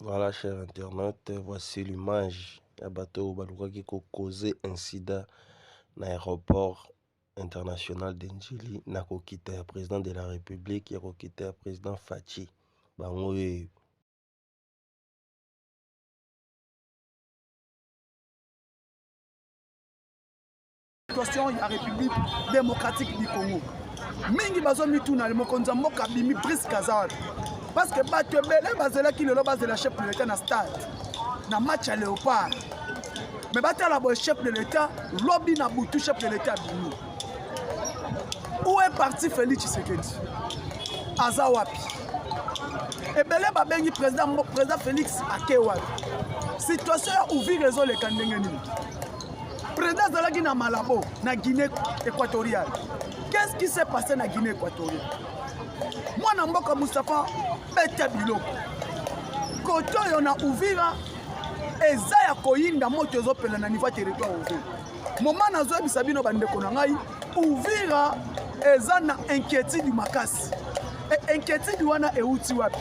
Voilà, chers internautes, voici l'image d'un bateau qui a causé incident dans l'aéroport international d'Enjili. Il a quitté le président de la République, il a quitté le président Fachi. Situation ya République démocratique du Congo. Mingi bazo mituna le mokonza mboka bimi Brice Kazal. Parce que bato ebele bazela ki lelo bazela chef de l'État na stade. Na match à Léopard. Mais batala bo chef de l'État, lobby na butu chef de l'État bimi. Où est parti Félix Tshisekedi? Aza wapi? Ebele babengi président Félix akewa. Situation ya ouvrir réseau le kandenge nini. Président Zalagi na Malabo, na Guinée équatoriale. Qu'est-ce qui s'est passé na Guinée équatoriale? Moi, na mboka Moustapha, bete biloko. Koto yo na Uvira, eza ya koyinda moto ezopela na niveau territoire Uvira. Moment na zo bisabino bandeko na ngai, Uvira eza na inquiétude makasi. Et inquiétude wana euti wapi?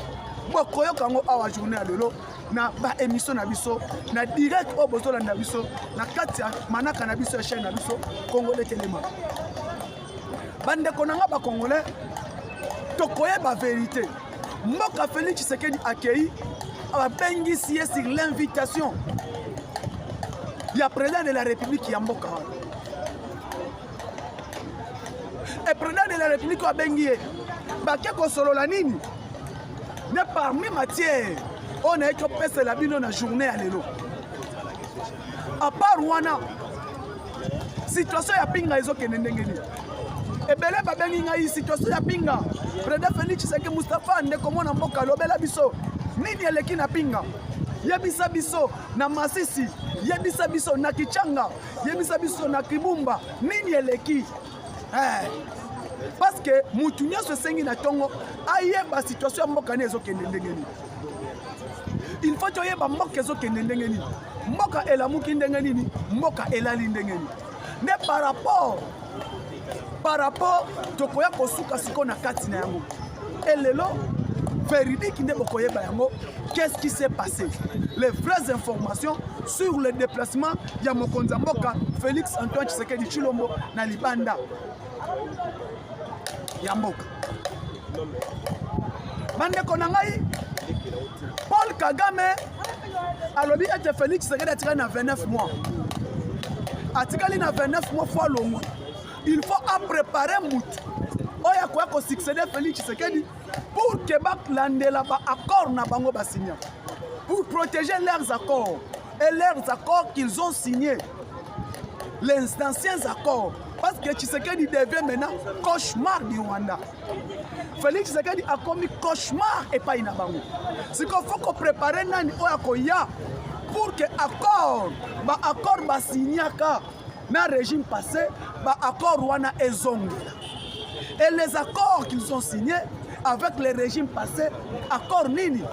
Bokoyo kango awa journée ya lelo. Na ba émission na biso na direct au bozo na biso na kati manaka na biso chaîne na biso Congolais Telema bande konanga ba Congolais tokoye ba vérité mboka Félix Tshisekedi accueilli a bengisi sur l'invitation ya président de la République ya mboka et président de la République a bengié ba keko solo la nini ne parmi matière on a été passé la bino na journée à l'élo. À part Rwanda, situation ya pinga izo kenendengeni. Ebele babengi ngai situation ya pinga. Président Félix Tshisekedi Moustapha ndeko mona mboka lobela biso. Nini eleki na pinga? Yebisa biso na Masisi, yebisa biso na Kichanga, yebisa biso na Kibumba. Nini eleki? Parce que mutu nyonso sengi na tongo ayeba situation ya mboka nezo kenendengeni. Il faut que yeba mboka ezo kende ndenge nini mboka elamuki ndenge nini mboka elali ndenge nini ne par rapport tokoya kosuka siko na kati na yango elelo véridique nde bokoyeba yango qu'est-ce qui s'est passé les vraies informations sur le déplacement ya mokonza mboka Félix Antoine Tshisekedi Tshilombo na libanda ya mboka bandeko na ngai Paul Kagame alobi ete Félix Tshisekedi atikali na 29 mois. Atikali na 29 mois fois longo. Il faut préparer mout. Oya kwa ko succéder Félix Tshisekedi pour que baklandela ba accord na bango ba signer. Pour protéger leurs accords et leurs accords qu'ils ont signés. Les anciens accords parce que Tshisekedi devient maintenant cauchemar du Rwanda. Félix Tshisekedi a commis cauchemar et pas inabango. C'est qu'il faut qu'on prépare nani oya pour que accord ba signaka na régime passé ba accord wana ezongi. Et les accords qu'ils ont signés avec les régimes passés, accord nini?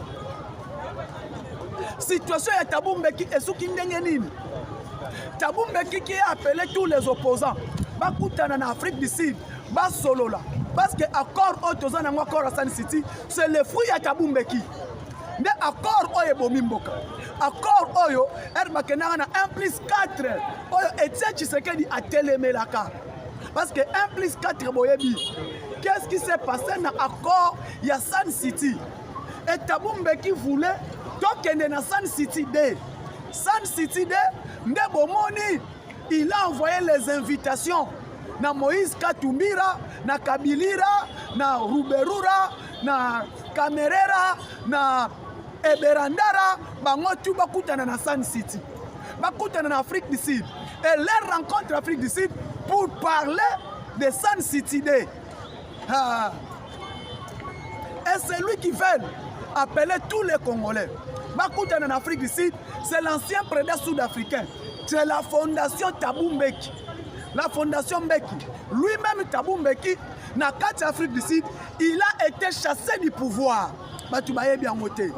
Situation ya Tabumbeki esuki ndenge nini? Tabumbeki qui a appelé tous les opposants. Bakutana na Afrique du Sud, ba solola. Parce que accord autoza na accord à San City, c'est le fruit ya Tabumbeki. Ne accord oyo bomimboka. Accord oyo ermakena na 1+4. Oyo Etienne Tshisekedi a telemelaka. Parce que 1+4 boyebi. Qu'est-ce qui s'est passé na accord ya San City? Et Tabumbeki voulait tokende na San City D. San City D, nde bomoni, il a envoyé les invitations na Moïse Katumbira, na Kabilira, na Ruberura, na Kamerera, na Eberandara, bango tu bakutana na San City. Bakutana na Afrique du Sud. Et leur rencontre en Afrique du Sud pour parler de San City Day. Et c'est lui qui veut appeler tous les Congolais. Bakutana en Afrique du Sud, c'est l'ancien président sud-africain. C'est la fondation Tabumbeki. La fondation Mbeki. Lui-même Tabumbeki, na kati Afrique du Sud, il a été chassé du pouvoir. Batubaye bien moté.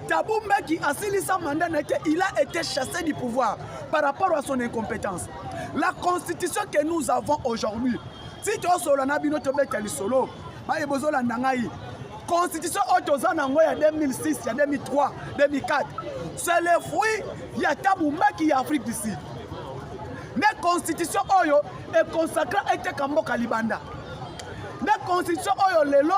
Tabumbeki a signé sa mandat, il a été chassé du pouvoir par rapport à son incompétence. La constitution que nous avons aujourd'hui, si tu as solo na bino tobeka li solo, ba ebozo la ndangai. constitution Otozanango il y a 2006, il y a 2003, 2004. C'est le fruit, il y a Taboumba qui est Afrique du Sud. La constitution Oyo est consacrée à Etekambo Kalibanda. La constitution Oyo Lelo,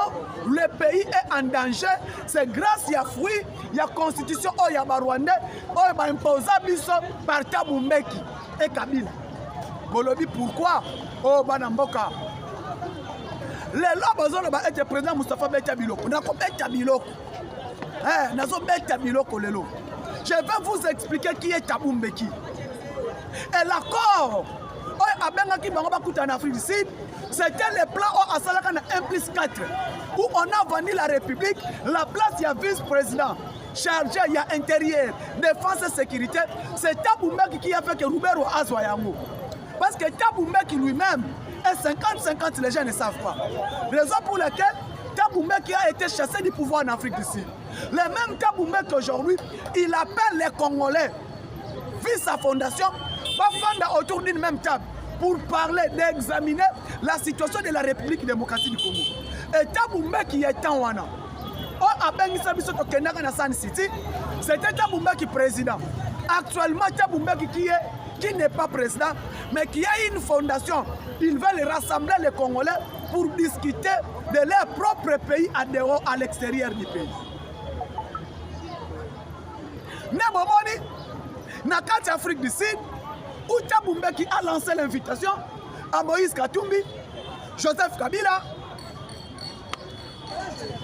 le pays est en danger. C'est grâce à fruit, il y a constitution Oyo Barwande, Oyo va imposer biso par Tabumbeki et Kabila. Bolobi pourquoi? Oh Banamboka. Lelo bazolo ba être président Moustapha Beta Biloko. Nako Beta Biloko. Nazo Beta Biloko lelo. Je vais vous expliquer qui est Tabumbeki. Et l'accord en Afrique du Sud, c'était le plan à Salaka 1+4 où on a vendu la République, la place il y a vice-président, chargé il y a intérieur, défense et sécurité. C'est Tabumbeki qui a fait que Roubero Azwa Yango. Parce que Tabumbeki lui-même est 50-50, les gens ne savent pas. Raison pour laquelle Tabumbeki a été chassé du pouvoir en Afrique du Sud. Le même Tabumbeki aujourd'hui, il appelle les Congolais, vu sa fondation, autour d'une même table pour parler, d'examiner la situation de la République démocratique du Congo. Et Tabumbeki est en Wana. C'était Tabumbeki président. Actuellement, Tabumbeki qui n'est pas président, mais qui a une fondation. Ils veulent rassembler les Congolais pour discuter de leur propre pays à dehors, à l'extérieur du pays. Nebomoni, Nakati Afrique du Sud, où Tabumbeki a lancé l'invitation à Moïse Katumbi, Joseph Kabila.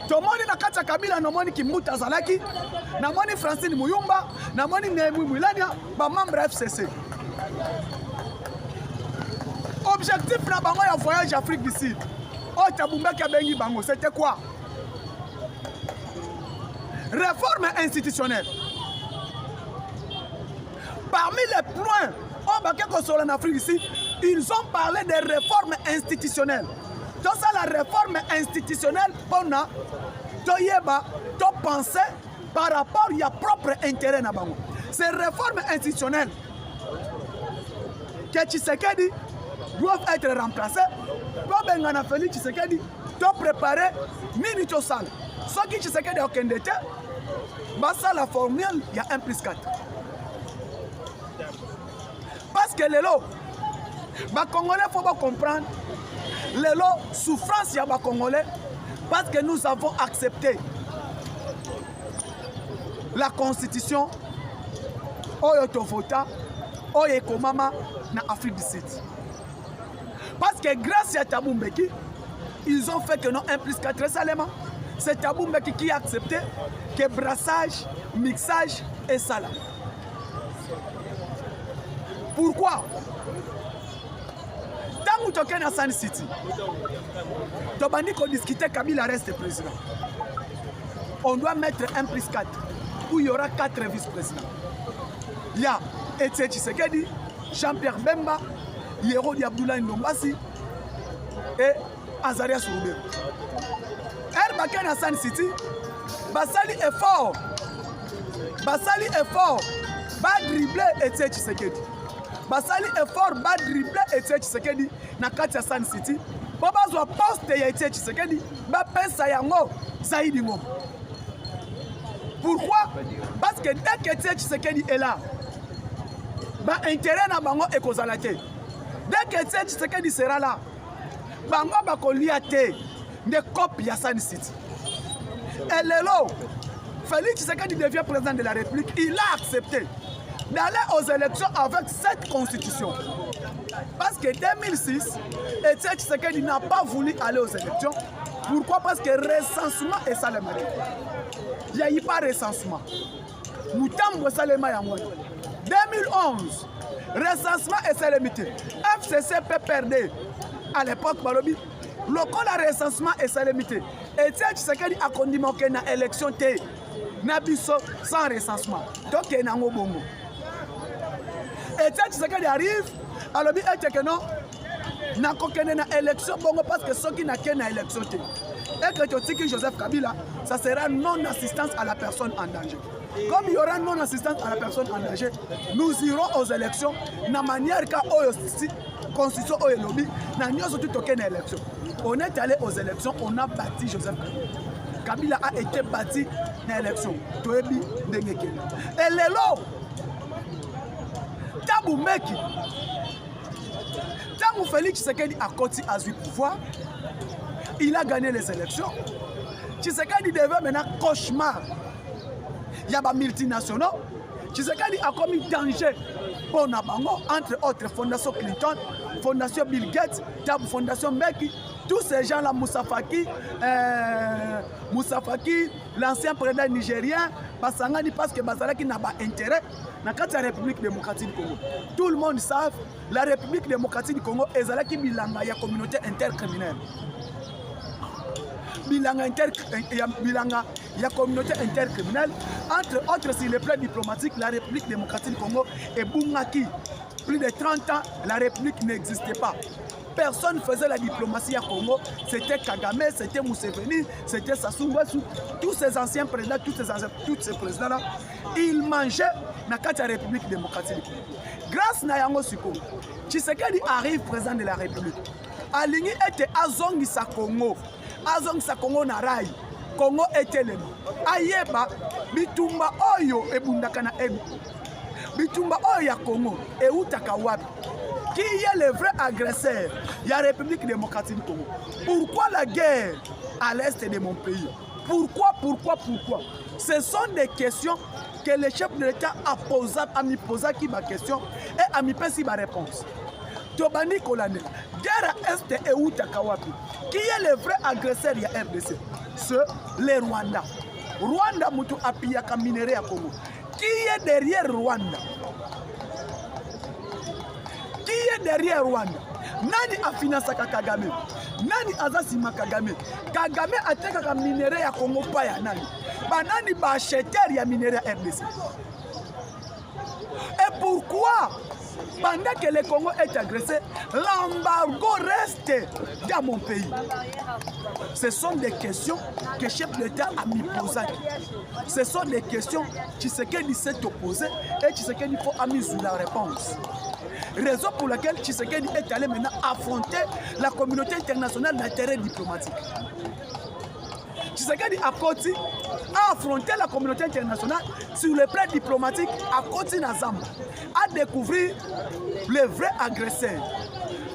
Tomoni Nakati Kabila, Namoni Kimuta Zalaki, Namoni Francine Muyumba, Namoni Nehemi Mwilania, membre FCC. Objectif na bango ya voyage Afrique du Sud. Oh Tabumbeki abengi bango, c'était quoi? Réforme institutionnelle. Parmi les points en Afrique ici, ils ont parlé des réformes institutionnelles. Donc ça, la réforme institutionnelle, on a pensé par rapport à propre intérêt. Ces réformes institutionnelles que Tshisekedi doivent être remplacées. Pour Félix Tshisekedi, doit préparer Nini Tchosal. Ce qui Tshisekedi a aucun détail, la formule, il y a 1+4. Parce que les lots, les Congolais, il faut comprendre, les lots, souffrance, il y a les Congolais, parce que nous avons accepté la constitution, Oyo Tovota, Oyo Komama, en Afrique du Sud. Parce que grâce à Tabumbeki, ils ont fait que non 1+4 récemment. C'est Tabumbeki qui a accepté que brassage, mixage et salam. Pourquoi? Tant que tu es dans San City, tu as discuté Kabila reste président. On doit mettre 1+4 où il y aura 4 vice-présidents. Il y a Etienne Tshisekedi, Jean-Pierre Bemba, Yerodi Abdoulaye Ndombasi et Azaria Souroubé. Baken à San City, Basali est fort. Basali est fort. Va dribbler Etienne Tshisekedi. Basali est fort, va dribbler Etienne Tshisekedi na kati ya San City. Baba zwa poste ya Etienne Tshisekedi, ba pesa yango Zaidi Ngom. Pourquoi? Parce que dès que Etienne Tshisekedi est là, ba intérêt na bango ekozala te. Dès que Etienne Tshisekedi sera là, bango ba kolia te de copie ya San City. Et lelo, Félix Tshisekedi devient président de la République, il a accepté d'aller aux élections avec cette constitution. Parce que 2006, Etienne Tshisekedi n'a pas voulu aller aux élections. Pourquoi? Parce que recensement est ça le marqué. Il n'y a eu pas recensement. Nous t'avons Salema Yango. 2011, recensement est ça limité. FCC PPRD, à l'époque, Balobi, le code de recensement est ça limité. Etienne Tshisekedi a condamné qu'il y a une élection sans recensement. Donc, il y a un bongo. Etienne Tshisekedi arrive, alors il dit que non, il n'y a aucune élection parce que ceux qui n'ont qu'une élection. Et que tu Joseph Kabila, ça sera non-assistance à la personne en danger. Comme il y aura non-assistance à la personne en danger, nous irons aux élections de la manière que la constitution est lobby, nous n'avons aucune élection. On est allé aux élections, on a bâti Joseph Kabila. Kabila a été bâti dans l'élection. Toebi Ndengeke. Et lelo, Tabou Meki, Tabou Félix Tshisekedi a continué à du pouvoir, il a gagné les élections. Tshisekedi devait maintenant cauchemar. Il y a des multinationaux. Tshisekedi a commis danger pour Nabango, entre autres Fondation Clinton, Fondation Bill Gates, Fondation Meki. Tous ces gens-là, Moussa Faki, l'ancien président nigérien, Basangani, parce que Bazalaki n'a pas intérêt dans la République démocratique du Congo. Tout le monde sait la République démocratique du Congo est la communauté intercriminelle. Bilanga, il y a communauté intercriminelle. Entre autres, sur le plan diplomatique, la République démocratique du Congo est Boungaki. Plus de 30 ans, la République n'existait pas. Personne ne faisait la diplomatie à Congo. C'était Kagame, c'était Museveni, c'était Sassou Nguesso. Tous ces anciens présidents, tous ces présidents-là, ils mangeaient dans la République démocratique du Congo. Grâce à Yango Siko, Tshisekedi arrive président de la République. Aligny était Azongisa Congo. Azongisa Congo na rai. Congo était le Ayeba, Bitumba Oyo et Bundakana Ebi. Bitumba Oyo ya Congo et Utaka Wabi. Qui est le vrai agresseur? Il y a la République démocratique du Congo. Pourquoi la guerre à l'est de mon pays? Pourquoi? Ce sont des questions que le chef de l'État a posées, a mis qui ma question et a mis ma réponse. Tobani Kolane, guerre à est et Utaka Wabi. Qui est le vrai agresseur? Il y a RDC. C'est le Rwanda. Rwanda mutu apiyaka minerai à Congo. Qui est derrière Rwanda? Qui est derrière Rwanda? Nani a financé Kagame? Nani azasima Kagame? Kagame a teka minerai à Congo pa ya nani? Banani ba acheteur ya minerai à RDC. Et pourquoi? Pendant que le Congo est agressé, l'embargo reste dans mon pays. Ce sont des questions que le chef de l'État a mis posées. Ce sont des questions qui s'est opposé et qui faut amener la réponse. Raison pour laquelle Tshisekedi est allé maintenant affronter la communauté internationale dans le terrain diplomatique. Tshisekedi a affronté la communauté internationale sur le plan diplomatique à côté de Zamba, à découvrir le vrai agresseur,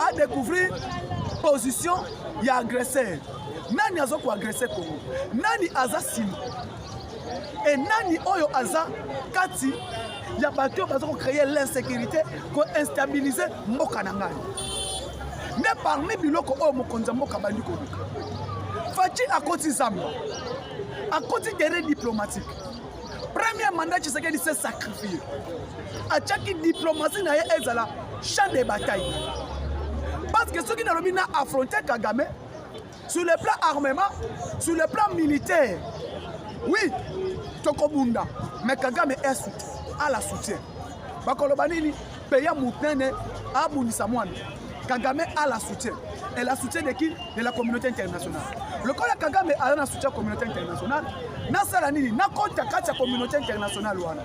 à découvrir la position de l'agresseur. Nani azo ko agressé Congo? Nani aza sima? Et nani oyo aza kati ya bato bazo créer l'insécurité, ko instabiliser mboka na ngai. Mais parmi biloko oyo mokonza mboka bandi kobuka. Fachi à côté Zamba, à côté terrain diplomatique. Premier mandat Tshisekedi s'est sacrifié. À chaque diplomatie na ezala champ de bataille. Parce que ceux qui n'ont pas affronté Kagame sur le plan armement, sur le plan militaire, oui, Tokobunda, mais Kagame est à la soutien. Bakolobanini, Peya Moutene, Abunisa Mouane. Kagame a la soutien. Et la soutien de qui? De la communauté internationale. Le cas de Kagame a un soutien de la communauté internationale. Na salanini, na kota kati ya communauté internationale wana.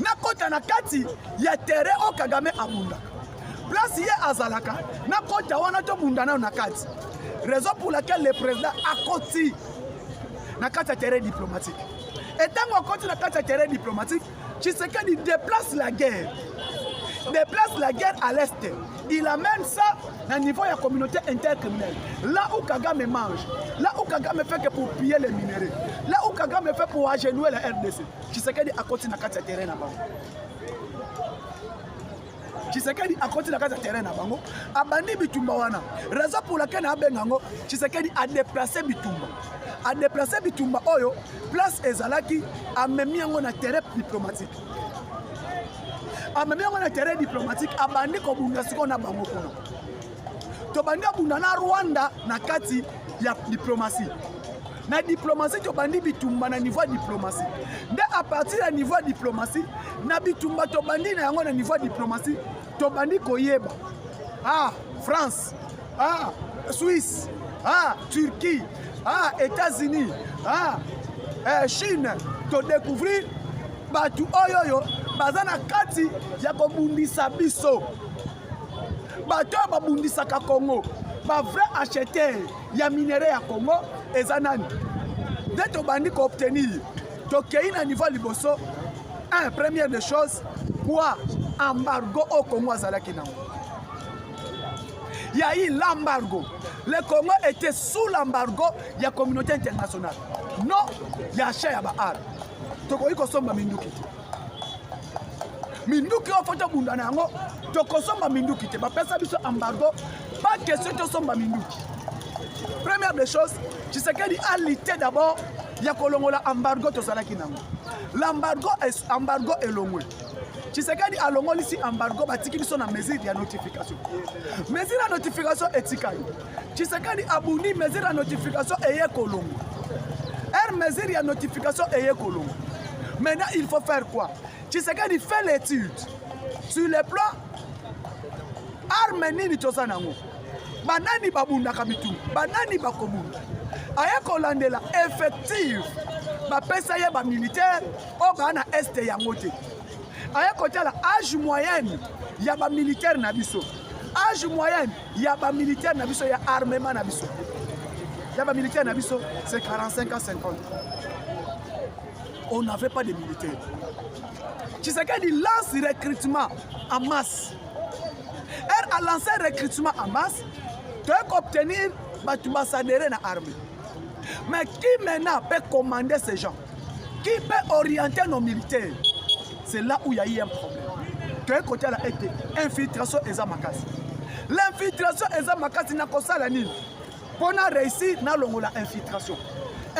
Na kota na kati ya terre o Kagame abunda. Place ye azalaka, na kota wana to bundana na kati. Raison pour laquelle le président a koti na kati ya terre diplomatique. Et tant qu'on continue na kati ya terre diplomatique, Tshisekedi déplace la guerre. Déplace la guerre à l'est. Il amène ça à niveau de la communauté intercriminelle. Là où Kagame mange, là où Kagame fait que pour piller les minéraux, là où Kagame fait pour agenouiller la RDC. Tshisekedi a continué à faire terrain là-bas. Tshisekedi a continué à faire terrain là-bas. Abandi Bitumba wana. Raison pour laquelle Tshisekedi a déplacé Bitumba. A déplacé Bitumba Oyo, place Ezalaki, a mis un terrain diplomatique. A même un terrain diplomatique a bandi ko bunda siko na bango kono. To bandi bunda na Rwanda na kati ya diplomatie. Na diplomatie to bandi Bitumba na niveau diplomatie. Dès à partir du niveau diplomatie, na Bitumba to bandi na yango na niveau diplomatie, to bandi koyeba. Ah, France. Ah, Suisse. Ah, Turquie. Ah, États-Unis. Ah, Chine. To découvrir batu oyoyo bazana kati ya kobundisa biso. Bato babundisa ka Congo. Ba vrai acheteur ya minerai ya Congo, eza nani nde tobandi koobtenir tokei na niveau liboso. Un, première des choses, quoi embargo au Congo azalaki nango. Il y a eu l'embargo. Le Congo était sous l'embargo de la communauté internationale. Non, il y a cher à Bahar. Tokoyi kosomba minduki. Minduki au foto bundanango, tokosomba minduki te. Ba pesa biso embargo, pas question de somba minduki. Première des choses, tu sais qu'il a lité d'abord, il y a kolongola embargo to salaki nango. L'embargo est longwe. Tu sais qu'il a longo ici embargo, batiki biso na mesure de notification. Mesure de notification etikali. Tu sais qu'il a abuni mesure de notification eye kolongo. Mesure de notification eye kolongo. Maintenant, il faut faire quoi? Tu sais qu'il fait l'étude sur le plan armeni ni tosanango. Banani babunda kabitu, banani bakobunda. Aya kolandela effectif. Ba pesa ye ba militaire o bana este yangote. Aya kotala âge moyenne ya ba militaire na biso. Âge moyenne ya ba militaire na biso ya armement na biso. Ya ba militaire na biso c'est 45 à 50. On n'avait pas de militaires. Tu sais qu'il lance recrutement en masse. Elle a lancé recrutement en masse. Tu peux obtenir des ambassadeurs dans l'armée. Mais qui maintenant peut commander ces gens? Qui peut orienter nos militaires? C'est là où il y a eu un problème. Tu as côté là été infiltration et zamakasi. L'infiltration et zamakasi n'a pas ça la nuit. Pour réussir, nous avons l'infiltration.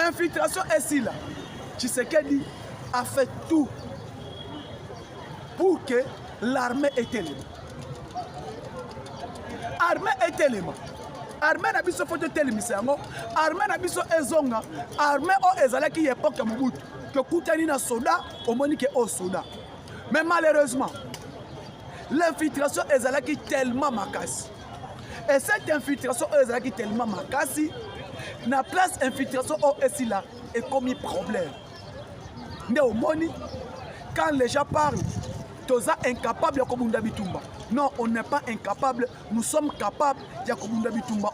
Infiltration est ici là. Tshisekedi a fait tout pour que l'armée ait élément. Armée est élément. Armée n'a biso foto telemisango. Armée n'a biso ezonga. Armée o ezalaki époque ya Mobutu. Que koutani na soda, au monique au soda. Mais malheureusement, l'infiltration ezalaki tellement makasi. Et cette infiltration ezalaki tellement makasi, na place infiltration au esila est commis problème. Mais au moni, quand les gens parlent, toza incapable de Kobunda Bitumba. Non, on n'est pas incapable, nous sommes capables de Kobunda Bitumba.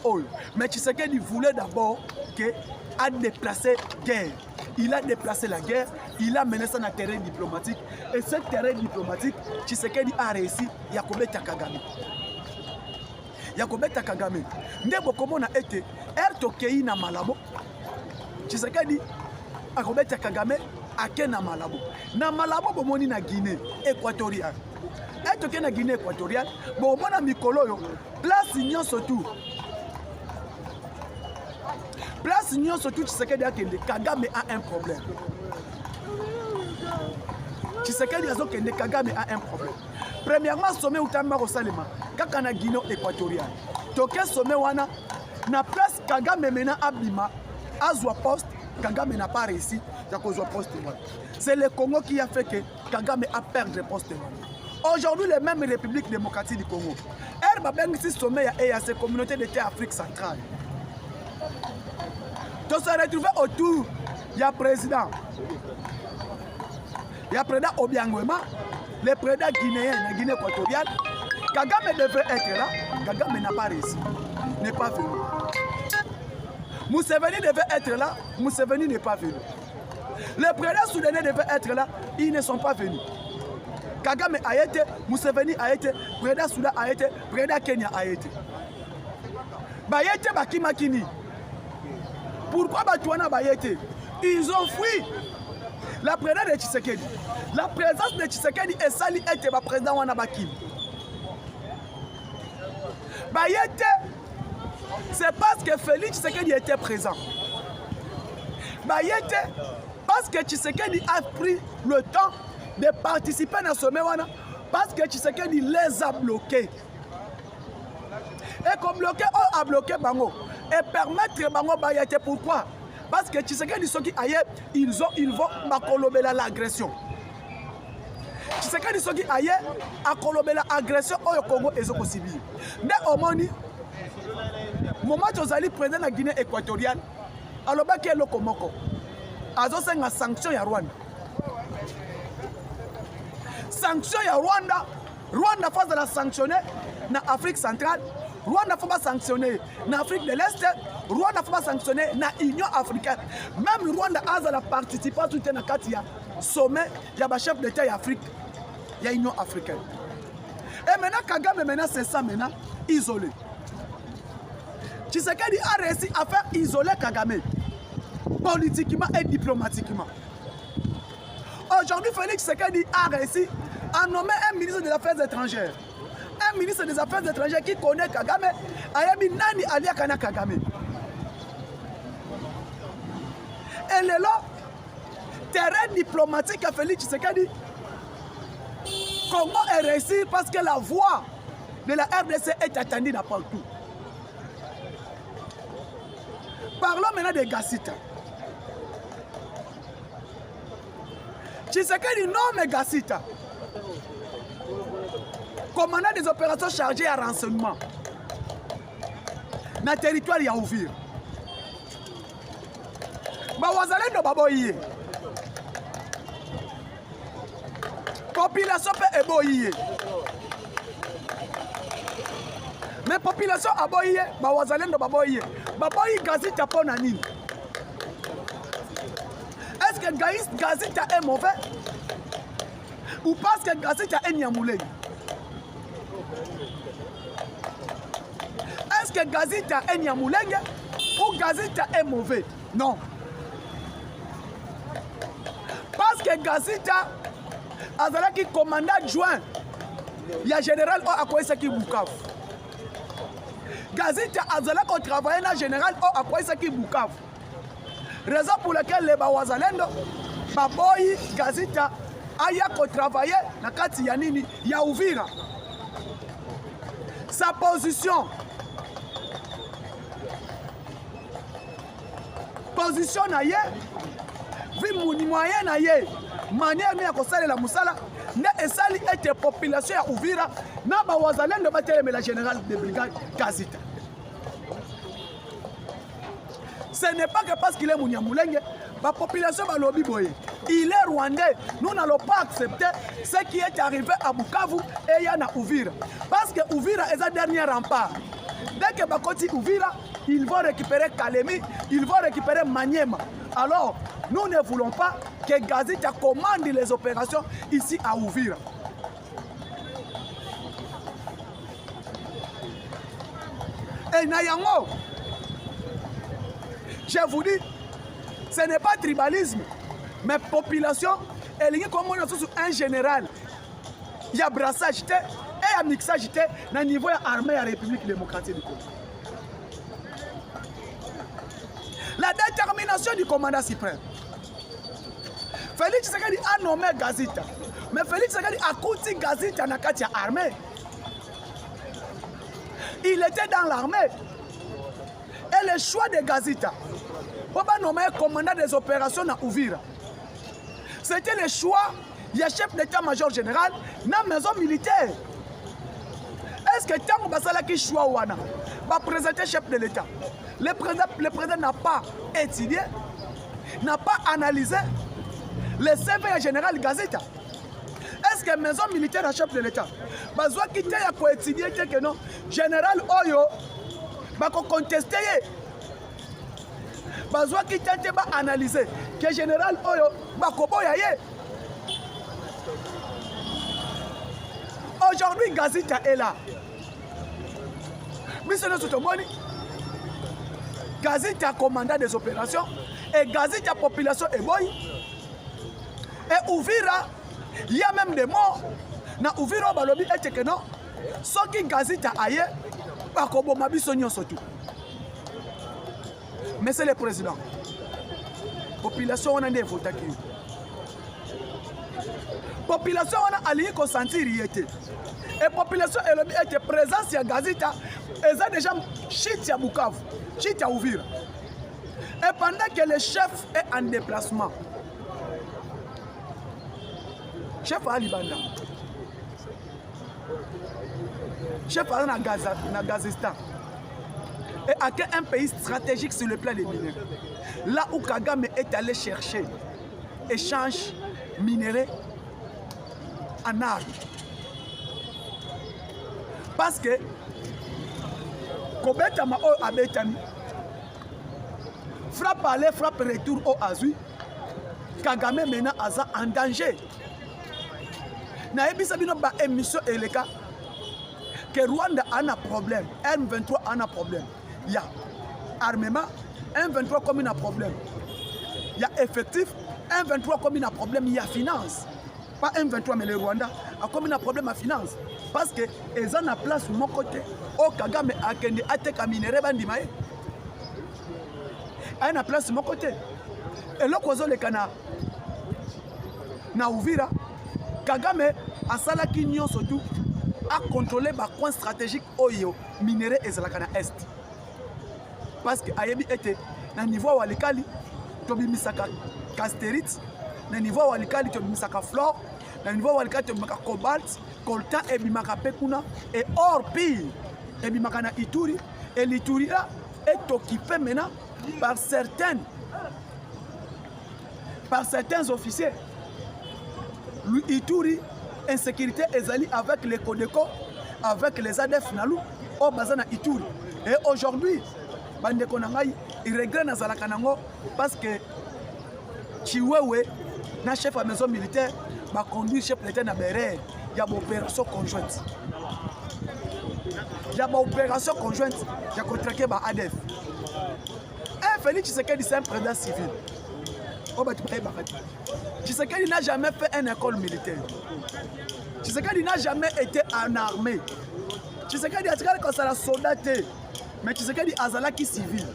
Mais Tshisekedi voulait d'abord qu'il a déplacé la guerre. Il a déplacé la guerre, il a mené ça dans le terrain diplomatique. Et ce terrain diplomatique, Tshisekedi a réussi à Kobeta Kagame. Yakobeta Kagame. Ndebo comment a été Ertokei na Malabo. Tshisekedi a Kobeta Kagame a Kena Malabo. Na Malabo bomoni na Guinée équatoriale. Ertokei na Guinée équatoriale, bomona mikolo place union surtout. Place union surtout Tshisekedi a Kende Kagame a un problème. Tshisekedi a Kende Kagame a un problème. Premièrement, sommet Outamba Rosalema, kaka na Guinée équatoriale. Toke sommet wana, na place Kagame mena abima, azwa poste, Kagame n'a pas réussi, ya kozwa poste wana. C'est le Congo qui a fait que Kagame a perdu le poste wana. Aujourd'hui, les mêmes républiques démocratiques du Congo. Elle va si sommet et à ces communautés d'État Afrique centrale. Donc se retrouver autour, il y a président. Il y a président Obiangwema. Le président guinéen, la Guinée équatoriale, Kagame devait être là, Kagame n'a pas réussi, n'est pas venu. Museveni devait être là, Museveni n'est pas venu. Le président soudanais devait être là, ils ne sont pas venus. Kagame a été, Museveni a été, président Soudan a été, président Kenya a été. Bayete Bakimakini. Pourquoi Batouana Bayete? Ils ont fui. La présence de Tshisekedi. La présence de Tshisekedi est sali était le président Wanabaki. Bayete, c'est parce que Félix Tshisekedi était présent. Bayete, parce que Tshisekedi a pris le temps de participer à ce Mewana, parce que Tshisekedi les a bloqués. Et comme bloqué, on a bloqué Bango. Et permettre Bango Bayete, pourquoi? Parce que Tshisekedi soki aye, ils vont makolobela l'agression. Tshisekedi soki aye, akolobela l'agression au Congo et au Sibi. Mais au moni, moment tozali président la Guinée équatoriale, alors que le Komoko, azo senga sanction ya Rwanda. Sanction ya Rwanda, Rwanda face de la sanctionner na Afrique centrale, Rwanda faut pas sanctionner na Afrique de l'Est, Rwanda faut sanctionner na Union africaine. Même Rwanda a la participation tout na katia sommet ya ba chef d'État d'Afrique, ya Union africaine. Et maintenant Kagame maintenant c'est ça maintenant isolé. Tshisekedi a réussi à faire isoler Kagame politiquement et diplomatiquement. Aujourd'hui Félix Tshisekedi a réussi à nommer un ministre des Affaires étrangères. Un ministre des Affaires étrangères qui connaît Kagame, Ayabi Nani Alia Kana Kagame. Et là, terrain diplomatique à Félix Tshisekedi, comment est réussi parce que la voix de la RDC est attendue partout. Parlons maintenant de Gassita. Tshisekedi nomme Gassita commandant des opérations chargées à renseignement dans le territoire ya Uvira. Bawazalendo baboye. Population peut eboye. Mais population aboye, bawazalendo baboye. Baboye Gassita pona nini? Est-ce que Gassita est mauvais? Ou parce que Gassita est Nyamuleng? Est-ce que Gassita est Nyamuleng ou Gassita est mauvais? Non. Parce que Gassita a qui commandant adjoint, il y a général O Akwesaki Bukavu. Gassita a travaillé dans général O Akwesaki Bukavu. Raison pour laquelle les Bawazalendo, Baboyi, Gassita, aya travaillé dans Kati Yanini, ya Uvira. Sa position na ye, vi moyen na ye, manière ya kosala la musala, na esali ete population ya Uvira, na Bawazalendo bateleme la général de brigade Gassita. Ce n'est pas que parce qu'il est Mouniamulenge, la population va lobby boyer. Il est rwandais. Nous n'allons pas accepter ce qui est arrivé à Bukavu et Yana Uvira. Parce que Uvira est un dernier rempart. Dès que Bakoti Uvira, ils vont récupérer Kalemi, ils vont récupérer Maniema. Alors, nous ne voulons pas que Gassita commande les opérations ici à Uvira. Et Nayango, je vous dis, ce n'est pas tribalisme, mais population, elle est comme un général. Il y a brassage et il y a mixage dans le niveau de l'armée de la République démocratique du Congo. La détermination du commandant suprême. Félix Tshisekedi a nommé Gassita, mais Félix Tshisekedi a coûté Gassita dans l'armée. Il était dans l'armée. Et le choix de Gassita, pour nommer commandant des opérations à Uvira, c'était le choix du chef d'état-major général dans la maison militaire. Est-ce que tant que qui choix wana va présenter le chef de l'État? Le président n'a pas étudié, n'a pas analysé le CV du général Gassita. Est-ce que la maison militaire est chef de l'État va quitter pour étudier que non, général Oyo va contester, va quitter pour analyser que général Oyo va koboya. Aujourd'hui, Gassita est là. Gassita commandant des opérations et Gassita population est boy. Et Uvira, il y a même des morts. Na Uvira balobi ete que non. Ce qui Gassita aye, pas comme Mabiso surtout. Mais c'est le président. Population on a des votes qui. Population on a allié consentir y était. Et population elle était présence à Gassita, ils ont déjà chit à Bukavu, chit à Uvira. Et pendant que le chef est en déplacement, chef à Libanda, chef à Gazistan, et à un pays stratégique sur le plan des minéraux. Là où Kagame est allé chercher échange minéraux en armes. Parce que Kobetama o abetami frappe aller, frappe retour au Azui. Kagame maintenant aza en danger. Na ebisa bino ba émission eleka que Rwanda a un problème, M23 a un problème. Il y a armement, M23 comme un problème. Il y a effectif, M23 comme un problème, il y a finance. Pas M23 mais le Rwanda a comme un problème à finance. Parce que ils ont la place de mon côté. Au Kagame a kendi ateka minéré bandimae. A une place de mon côté. Et là, quand le Kana na Uvira, Kagame a salaki nyon surtout à contrôler les coins stratégiques oyo minéré et Zalakana Est. Parce que Ayebi était na niveau walikali, tobi misaka casterite, na niveau walikali tobi misaka flore, na niveau walikali tobi misaka cobalt, coltan et bimaka pekuna et or pire et bimaka na Ituri et l'Ituri là est occupé maintenant par certains officiers. L'Ituri, insécurité ezali avec les Codeco, avec les ADF Nalou, au Bazana Ituri. Et aujourd'hui, Bandeko Nangai, il regrette Nazalaka Nango parce que Chiwewe, na chef à maison militaire, va conduire chef militaire na Béré. Il y a une opération conjointe. Il y a une opération conjointe qui a contraqué par ADF. Et Félix Tshisekedi, c'est un président civil. Tshisekedi n'a jamais fait une école militaire. Tshisekedi n'a jamais été en armée. Tshisekedi a dit que c'est un soldat, mais Tshisekedi a été civil.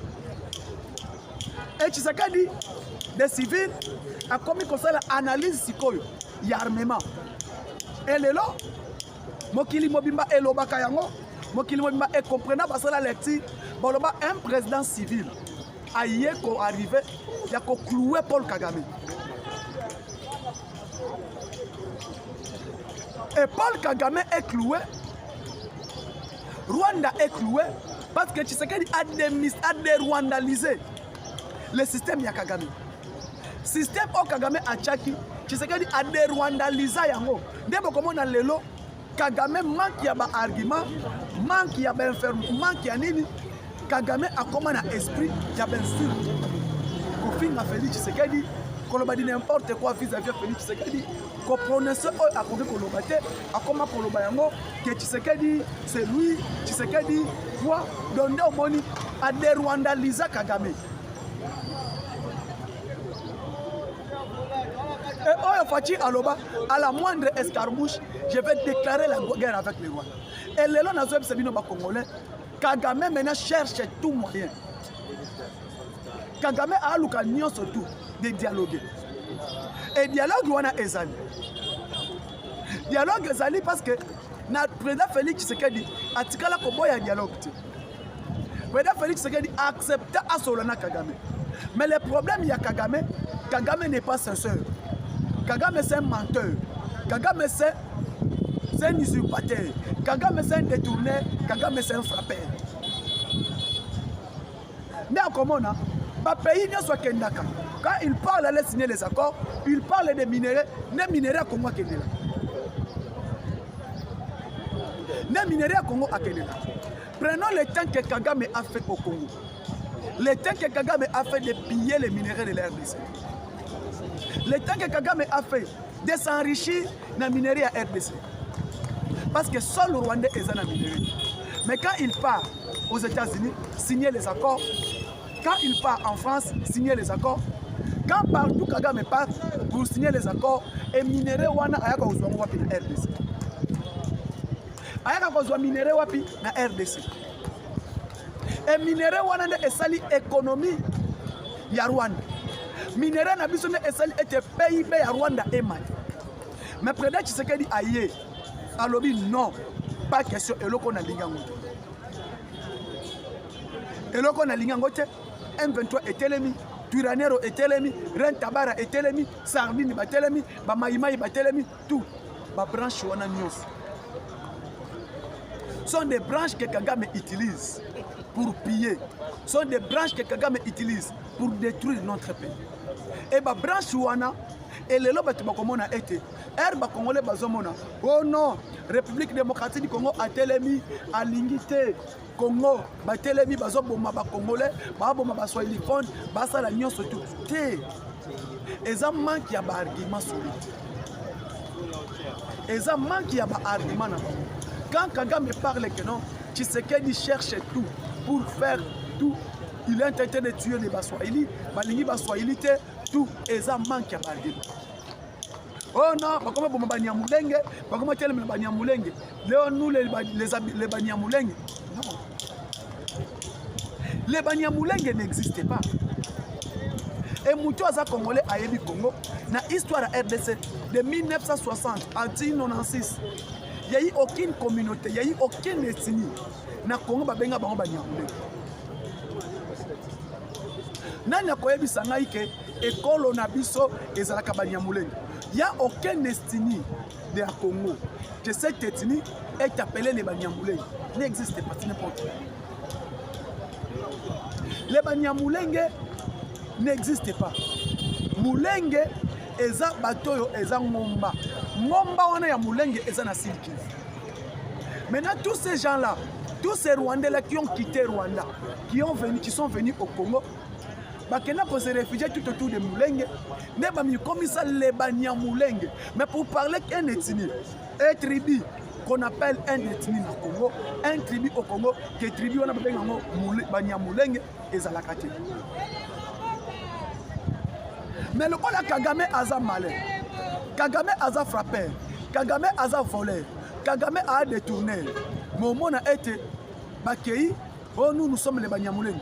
Et Tshisekedi, des civils, a commis comme ça l'analyse il y a armement. Et là, Mokili Mobimba et Lobaka Yango, Mokili Mobimba est comprenant parce que la lecture, un président civil a arrivé, il a cloué Paul Kagame. Et Paul Kagame est cloué, Rwanda est cloué, parce que Tshisekedi a dérwandalisé le système ya Kagame. Système au Kagame a Tchaki, Tshisekedi a dérwandalisé yango. Ndebo comme na lelo, Kagame manque ya ba argument, manque ya ba enferme, manque ya nini. Kagame a comme un esprit, il y a bien sûr. Kofi a Félix Tshisekedi, qu'on a dit n'importe quoi vis-à-vis de Félix Tshisekedi. Qu'on prononce à Kofi Kolobate, à comment Kolobayango, que Tshisekedi, c'est lui, Tshisekedi, quoi, donner au moni, à dérwandaliser Kagame. Et oh, Fati Aloba, à la moindre escarmouche, je vais déclarer la guerre avec les Rwandais. Et les gens n'ont pas dit Congolais. Kagame maintenant cherche tout moyen. Kagame a l'occasion surtout de dialoguer. Et dialogue wana ezali. Dialogue ezali parce que notre président Félix Tshisekedi a tikala koboya dialogue. Président Félix Tshisekedi a accepté à Solana Kagame. Mais le problème il y a Kagame, Kagame n'est pas sincère. Kagame c'est un menteur. Kagame c'est un usurpateur. Kagame c'est un détourné. Kagame c'est un frappeur. Mais comment on a pays quand il parle d'aller signer les accords, il parle des minéraux. Les minéraux à Congo à Kénéla. Les minéraux à Congo à Kénéla. Prenons le temps que Kagame a fait au Congo. Le temps que Kagame a fait de piller les minéraux de la RDC. Le temps que Kagame a fait de s'enrichir dans les minéraux à RDC. Parce que seul le Rwandais est un minéraux. Mais quand il part aux États-Unis, signer les accords, quand il part en France, signer les accords, quand partout Kagame part pour signer les accords, et minéraux wana ayaka kozwa wapi na RDC. Ayaka kozwa minéraux wapi na RDC. Et minéraux wana nde esali économie ya Rwanda. Minéraux na biso nde esali ete PIB ya Rwanda emati. Mais président Tshisekedi aye, alobi non, pas question eloko na lingango. Eloko na lingango te. M23 est télémi, Turanero est télémi, Rentabara est télémi, Sardine est télémi, Bamaïmaï est télémi, tout. Les branches sont des branches que Kagame utilise pour piller. Sont des branches que Kagame utilise pour détruire notre pays. Et les branches Et les lobes tu bakomona été herbe congolais bazomona oh non République démocratique du Congo a telemi a lingité Congo ba telemi bazoboma ba congolais ba boma ba swahiliphone ba sala nyonso tout té eza manque ya ba argument solide eza manque ya ba argument na quand Kagame parle que non Tshisekedi cherche tout pour faire tout il est en train de tuer les Baswahili balingi Baswahili té tout eza manque ya ba argument. Oh non, bakoma boma Banyamulenge, bakoma tele Banyamulenge. Léo nous les Banyamulenge. Non. Les Banyamulenge n'existent pas. Et Moutou Aza Congolais a élu Congo, na histoire à RDC de 1960 à 1996. Il n'y a eu aucune communauté, il n'y a eu aucune ethnie. Na Congo babenga bango Banyamulenge. Nani akoyebi sangai ke ekolo na biso ezalaka Banyamulenge. Il n'y a aucune ethnie de la Congo que cette ethnie est appelée les Banyamulenge. N'existe pas, c'est n'importe quoi. Les Banyamulenge n'existent pas. Mulenge eza batoyo eza ngomba. Ngomba wana ya Mulenge eza na Sud Kivu. Maintenant tous ces gens-là, tous ces Rwandais-là qui ont quitté Rwanda, qui sont venus au Congo, bakena pour se réfugier tout autour de Mulenge, ne bami comme ça les Banyamulenge. Mais pour parler qu'un ethnie, un tribu qu'on appelle un ethnie au Congo, un tribu au Congo, que tribu on appelle Banyamulenge et Zalakate. Mais le cas Kagame aza malin, Kagame aza frappé, Kagame aza volé, Kagame a détourné. Mon monde a été bakei, oh nous sommes les Banyamulenge.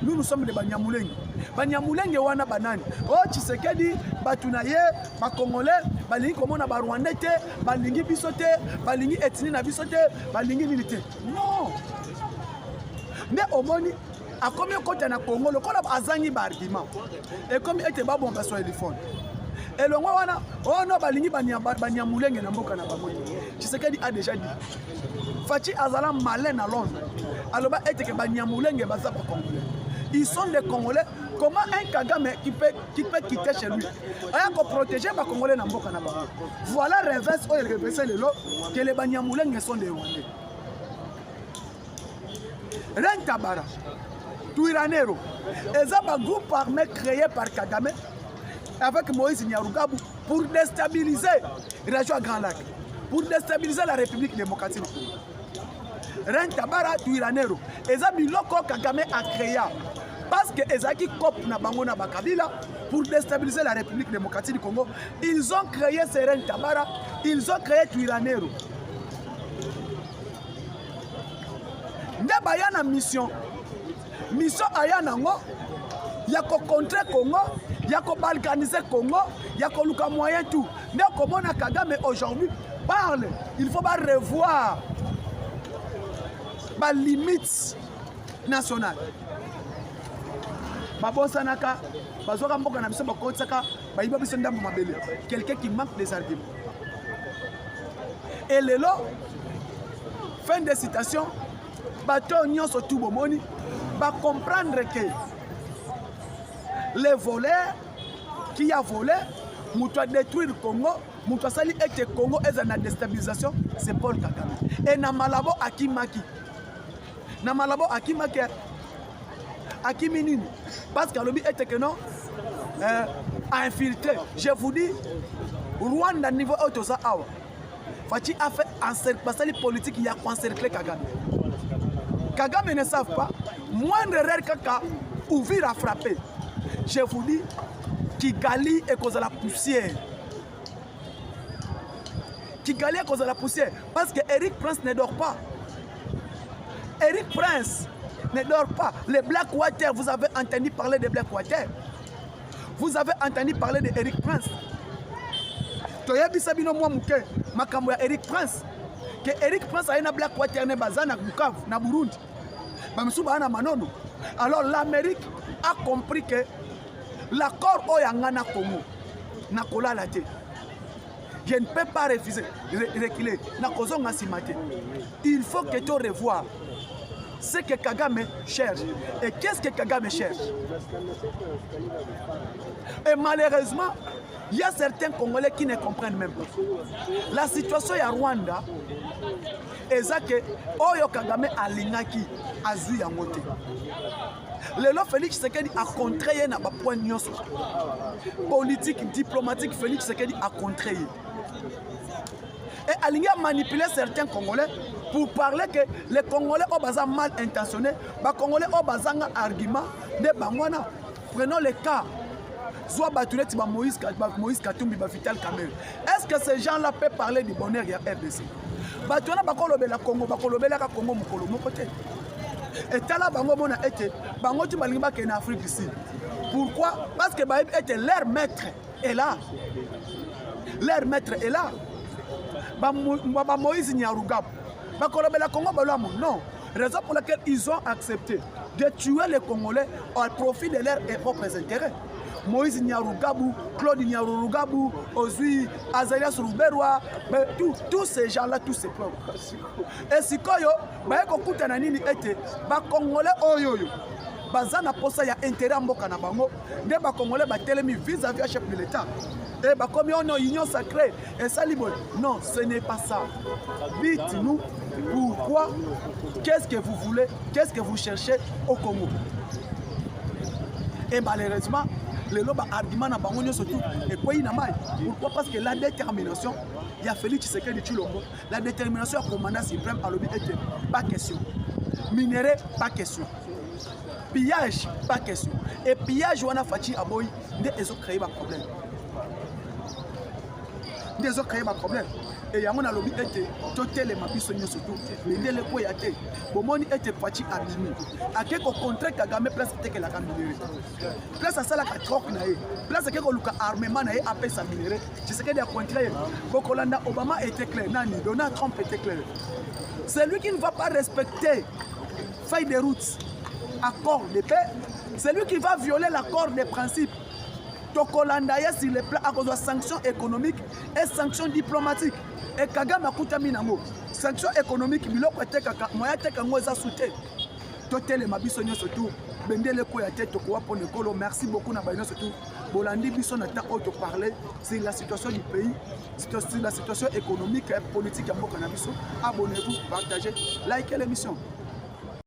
Nous sommes les Banyamulenge. Banyamulenge wana banani. Oh Tshisekedi batunaye ba Congolais balingi komona ba Rwandais te, balingi bisote, balingi ethnie na bisote, balingi milité. Non. Mais au moni a combien côté na Congo le kola azangi ba argument. Et comme était ba bon baso téléphone. Et le wana oh non balingi Banyamulenge na mboka na bango. Tshisekedi a déjà dit. Fachi azala malin à Londres. Alors ba était que Banyamulenge baza ba Congolais. Ils sont des Congolais. Comment un Kagame qui peut quitter chez lui? Il faut protéger les Congolais dans Mboka. Voilà le reverse ou le reverse que les Banyamulenge sont des Rwandais. Rentabara, Tuiranero, ils ont un groupe armé créé par Kagame avec Moïse Nyarugabo pour déstabiliser la région Grand Lac, pour déstabiliser la République démocratique. Rentabara, Tuiranero, ils ont mis loko Kagame a créé. Parce que Ezaki Kop na bango na bakabila pour déstabiliser la République démocratique du Congo, ils ont créé Seren Tabara, ils ont créé Tuiranero. Ndeba yana mission aya nango ya ko contrer Congo, ya ko balkaniser Congo, ya ko luka moyen tout. Mais comment na Kagame aujourd'hui parle, il faut pas revoir les limites nationales. Quelqu'un qui manque des arguments. Et le lot, fin de citation, bateau nyon so tout bomoni, va comprendre que les voleurs qui a volé, moutou a détruit le Congo, moutou a sali et que Congo est en déstabilisation, c'est Paul Kagame. Et na malabo akimaki. Na malabo akimaki. Akiminini. Parce que le but était que non, a infiltré. Je vous dis, Rwanda niveau autosa awa. Fati a fait encercler les politiques qui a encerclé Kagame. Kagame ne savent pas, moindre erreur kaka, ouvrir à frapper. Je vous dis, Kigali est cause de la poussière. Kigali est cause de la poussière. Parce que Eric Prince ne dort pas. Eric Prince ne dort pas. Les Blackwater, vous avez entendu parler de Blackwater. Vous avez entendu parler de Eric Prince. Toyebi sabino mwa muke makambo ya Eric Prince. Que Eric Prince a une Blackwater ne bazana Bukavu na Burundi. Bamsuba ana manono. Alors l'Amérique a compris que l'accord oyanga na Congo na kola la te. Je ne peux pas refuser, reculer. Na kozonga simate. Il faut que tu revoies ce que Kagame cherche. Et qu'est-ce que Kagame cherche? Et malheureusement, il y a certains Congolais qui ne comprennent même pas. La situation à Rwanda, et ça que Oyo Kagame alingaki azui ya moté. Lelo Félix Tshisekedi a contré na ba point nyonso. Politique, diplomatique, Félix Tshisekedi a contré. Et aligné a manipulé certains Congolais pour parler que les Congolais ont bazar mal intentionnés, les Congolais ont bazar un argument de Bangwana. Prenons le cas. Soit Batoulette, Moïse Katumbi, Vital Kamel. Est-ce que ces gens-là peuvent parler du bonheur de la RDC? Batouna bakolobe la Congo, bakolobe la Congo mukolo mokote. Et tala bango mona été, bango tu balinga ke na Afrique ici. Pourquoi? Parce que Baïb était leur maître est là. Leur maître est là. Ba Moïse Nyarugabo. Bakolobe la Congo balamu. Non. Raison pour laquelle ils ont accepté de tuer les Congolais au profit de leurs propres intérêts. Moïse Nyarugabo, Claude Nyarugabo, Ozui, Azalias Ruberwa, tous ces gens-là, tous ces peuples. Et si Koyo, Baeko nini était, ba Congolais oyoyo, bazana posa ya intérêt à mboka na bango, de ba Congolais ba telemi vis-à-vis à chef de l'État. Et bah comme on a une union sacrée, et ça libre. Non, ce n'est pas ça. Dites-nous pourquoi, qu'est-ce que vous voulez, qu'est-ce que vous cherchez au Congo. Et malheureusement, le loba argument na bango surtout et quoi il pourquoi? Parce que la détermination il y a Félix Tshisekedi Tshilombo, la détermination à commandant suprême à l'objet était pas question, minerai pas question, pillage pas question, et pillage on a Fachi Aboy ils ont créé un problème, ils ont créé un problème. Et il y a un lobby était total et ma puissance surtout mais les quoi y a été bon mon était parti à Bimi à quel contrat Kagame place était que la minéré place à ça la troque naé place que luka armement naé après sa minéré je sais que des contrats Bokolanda Obama était clair nani Donald Trump était clair c'est lui qui ne va pas respecter feuille de route accord de paix c'est lui qui va violer l'accord des principes Tokolandaya sur le plan à cause de sanctions économiques et sanctions diplomatiques. Et Kagame a coûté minamo. Sanctions économiques, biloko eteka moya teka ngoza soute. Totele mabisonyo surtout. Bendele ko ya tête ko pour le colo. Merci beaucoup na baino surtout. Bolandi biso na ta auto parler sur la situation du pays, sur la situation économique et politique ya mboka na biso. Abonnez-vous, partagez, likez l'émission.